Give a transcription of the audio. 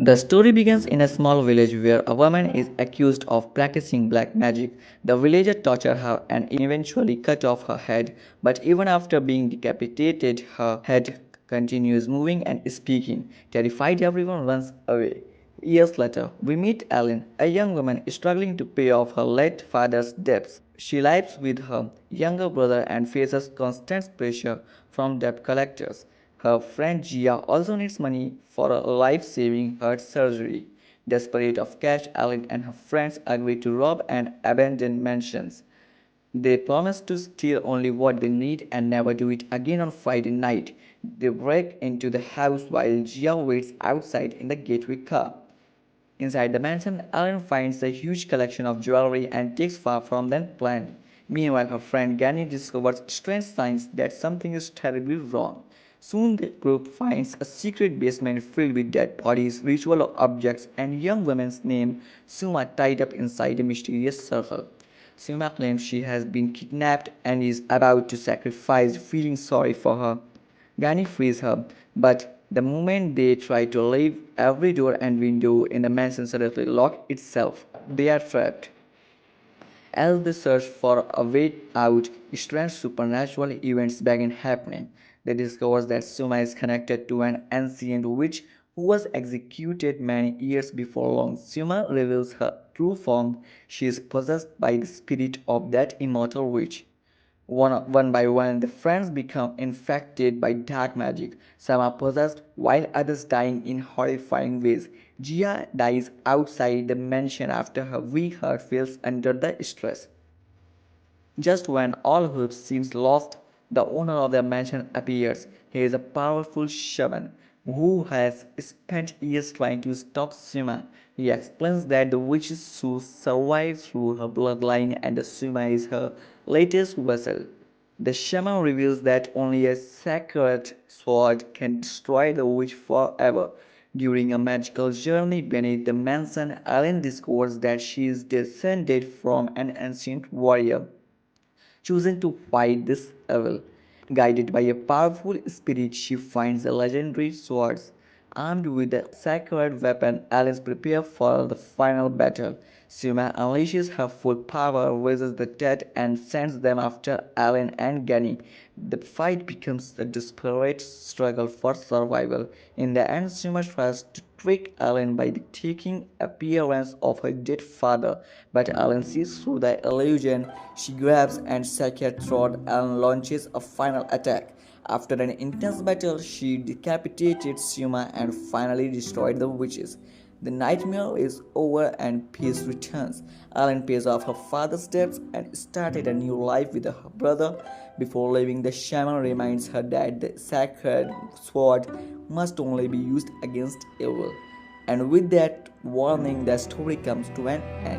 The story begins in a small village where a woman is accused of practicing black magic. The villager torture her and eventually cut off her head, but even after being decapitated, her head continues moving and speaking. Terrified, everyone runs away. Years later, we meet Alin, a young woman struggling to pay off her late father's debts. She lives with her younger brother and faces constant pressure from debt collectors. Her friend Gia also needs money for a life-saving heart surgery. Desperate of cash, Alin and her friends agree to rob an abandoned mansions. They promise to steal only what they need and never do it again on Friday night. They break into the house while Gia waits outside in the gateway car. Inside the mansion, Alin finds a huge collection of jewelry and takes far from than planned. Meanwhile, her friend Ghani discovers strange signs that something is terribly wrong. Soon the group finds a secret basement filled with dead bodies, ritual objects, and young women's named Sukma tied up inside a mysterious circle. Sukma claims she has been kidnapped and is about to sacrifice, feeling sorry for her. Ghani frees her, but the moment they try to leave, every door and window in the mansion suddenly locks itself. They are trapped. As they search for a way out, strange supernatural events begin happening. They discover that Suma is connected to an ancient witch who was executed many years before long. Suma reveals her true form. She is possessed by the spirit of that immortal witch. One by one, the friends become infected by dark magic. Some are possessed, while others dying in horrifying ways. Gia dies outside the mansion after her weak heart fails under the stress. Just when all hope seems lost, the owner of the mansion appears. He is a powerful shaman who has spent years trying to stop Suma. He explains that the witch's soul survives through her bloodline and the Suma is her latest vessel. The shaman reveals that only a sacred sword can destroy the witch forever. During a magical journey beneath the mansion, Alin discovers that she is descended from an ancient warrior choosing to fight this evil. Guided by a powerful spirit, she finds the legendary swords. Armed with a sacred weapon, Alice prepares for the final battle. Suma unleashes her full power, raises the dead, and sends them after Alin and Ghani. The fight becomes a desperate struggle for survival. In the end, Suma tries to trick Alin by taking appearance of her dead father, but Alin sees through the illusion. She grabs and sacred sword and launches a final attack. After an intense battle, she decapitated Suma and finally destroyed the witches. The nightmare is over and peace returns. Alin pays off her father's debts and started a new life with her brother. Before leaving, the shaman reminds her that the sacred sword must only be used against evil. And with that warning, the story comes to an end.